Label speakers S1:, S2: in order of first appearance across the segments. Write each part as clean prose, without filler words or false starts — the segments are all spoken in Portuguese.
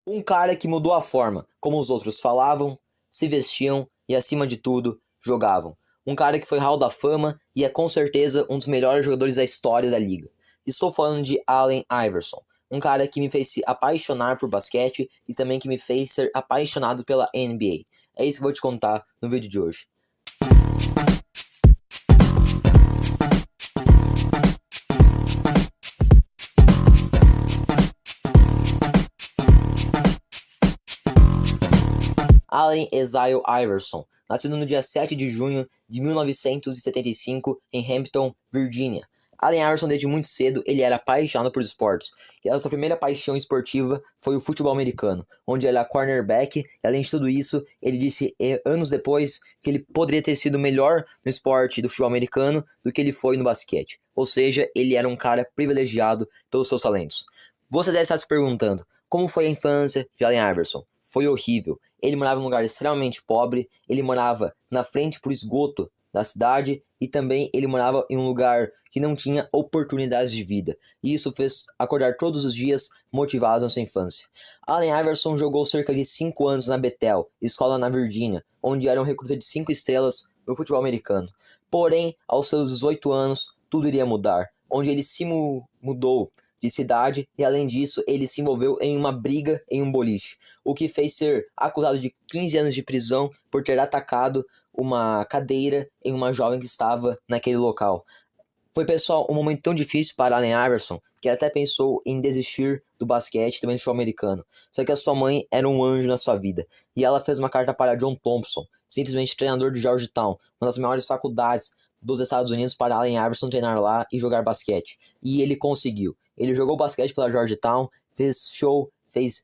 S1: Um cara que mudou a forma como os outros falavam, se vestiam e, acima de tudo, jogavam. Um cara que foi Hall da Fama e é com certeza um dos melhores jogadores da história da liga. Estou falando de Allen Iverson, um cara que me fez se apaixonar por basquete e também que me fez ser apaixonado pela NBA. É isso que eu vou te contar no vídeo de hoje. Allen Isaiah Iverson, nascido no dia 7 de junho de 1975 em Hampton, Virgínia. Allen Iverson, desde muito cedo, ele era apaixonado por esportes. E a sua primeira paixão esportiva foi o futebol americano, onde ele era cornerback, e além de tudo isso, ele disse anos depois que ele poderia ter sido melhor no esporte do futebol americano do que ele foi no basquete. Ou seja, ele era um cara privilegiado pelos seus talentos. Você deve estar se perguntando, como foi a infância de Allen Iverson? Foi horrível. Ele morava em um lugar extremamente pobre, ele morava na frente pro esgoto da cidade e também ele morava em um lugar que não tinha oportunidades de vida. E isso fez acordar todos os dias motivado na sua infância. Allen Iverson jogou cerca de 5 anos na Bethel, escola na Virgínia, onde era um recruta de 5 estrelas no futebol americano. Porém, aos seus 18 anos, tudo iria mudar, onde ele se mudou de cidade e, além disso, ele se envolveu em uma briga em um boliche, o que fez ser acusado de 15 anos de prisão por ter atacado uma cadeira em uma jovem que estava naquele local. Foi, pessoal, um momento tão difícil para Allen Iverson que ele até pensou em desistir do basquete e também do futebol americano. Só que a sua mãe era um anjo na sua vida e ela fez uma carta para John Thompson, simplesmente treinador de Georgetown, uma das maiores faculdades dos Estados Unidos, para Allen Iverson treinar lá e jogar basquete. E ele conseguiu. Ele jogou basquete pela Georgetown, fez show, fez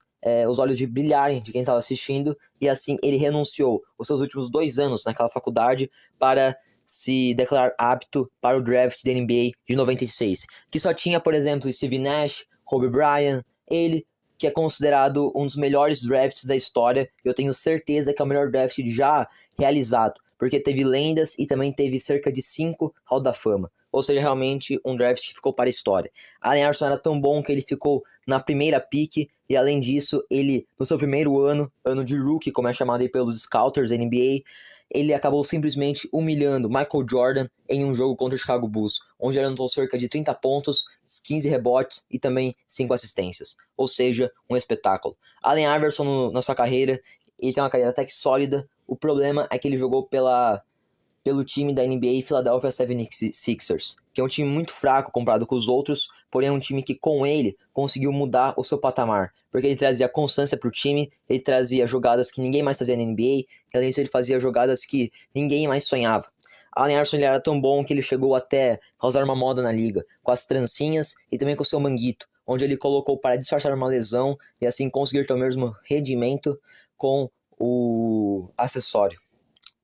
S1: os olhos de brilharem de quem estava assistindo, e assim ele renunciou os seus últimos 2 anos naquela faculdade para se declarar apto para o draft da NBA de 96, que só tinha, por exemplo, Steve Nash, Kobe Bryant, ele que é considerado um dos melhores drafts da história. Eu tenho certeza que é o melhor draft já realizado, porque teve lendas e também teve cerca de 5 Hall da Fama. Ou seja, realmente um draft que ficou para a história. Allen Iverson era tão bom que ele ficou na primeira pick, e além disso, ele, no seu primeiro ano de rookie, como é chamado aí pelos scouters da NBA, ele acabou simplesmente humilhando Michael Jordan em um jogo contra o Chicago Bulls, onde ele anotou cerca de 30 pontos, 15 rebotes e também 5 assistências. Ou seja, um espetáculo. Allen Iverson, na sua carreira, ele tem uma carreira até que sólida. O problema é que ele jogou pelo time da NBA Philadelphia 76ers, que é um time muito fraco comparado com os outros, porém é um time que com ele conseguiu mudar o seu patamar, porque ele trazia constância para o time, ele trazia jogadas que ninguém mais fazia na NBA, e além disso ele fazia jogadas que ninguém mais sonhava. Allen Iverson ele era tão bom que ele chegou até causar uma moda na liga, com as trancinhas e também com o seu manguito, onde ele colocou para disfarçar uma lesão e assim conseguir ter o mesmo rendimento com o acessório.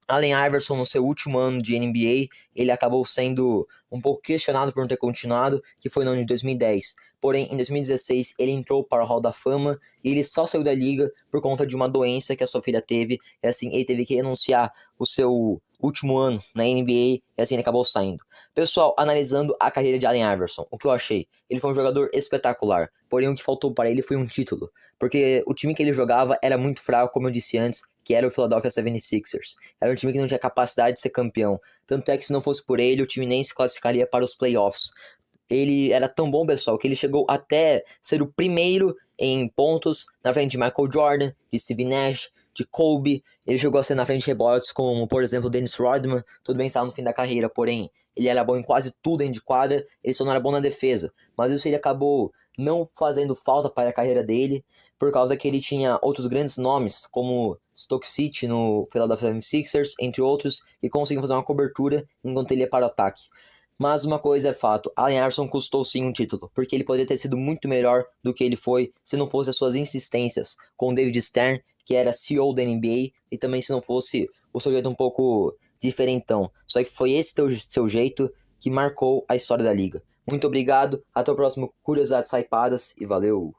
S1: Allen Iverson, no seu último ano de NBA, ele acabou sendo um pouco questionado por não ter continuado, que foi no ano de 2010. Porém, em 2016, ele entrou para o Hall da Fama e ele só saiu da liga por conta de uma doença que a sua filha teve. E assim, ele teve que renunciar o seu último ano na NBA e assim ele acabou saindo. Pessoal, analisando a carreira de Allen Iverson, o que eu achei? Ele foi um jogador espetacular, porém o que faltou para ele foi um título, porque o time que ele jogava era muito fraco, como eu disse antes, que era o Philadelphia 76ers. Era um time que não tinha capacidade de ser campeão. Tanto é que se não fosse por ele, o time nem se classificaria para os playoffs. Ele era tão bom, pessoal, que ele chegou até ser o primeiro em pontos na frente de Michael Jordan, de Steve Nash, de Kobe. Ele chegou a ser na frente de rebotes como, por exemplo, Dennis Rodman. Tudo bem, estava no fim da carreira, porém ele era bom em quase tudo dentro de quadra, ele só não era bom na defesa. Mas isso ele acabou não fazendo falta para a carreira dele, por causa que ele tinha outros grandes nomes, como Stoke City no Philadelphia 76ers, entre outros, que conseguiam fazer uma cobertura enquanto ele ia para o ataque. Mas uma coisa é fato, Allen Iverson custou sim um título, porque ele poderia ter sido muito melhor do que ele foi se não fosse as suas insistências com David Stern, que era CEO da NBA, e também se não fosse o seu jeito um pouco diferentão. Só que foi esse seu jeito que marcou a história da liga. Muito obrigado, até o próximo Curiosidades Hypadas e valeu!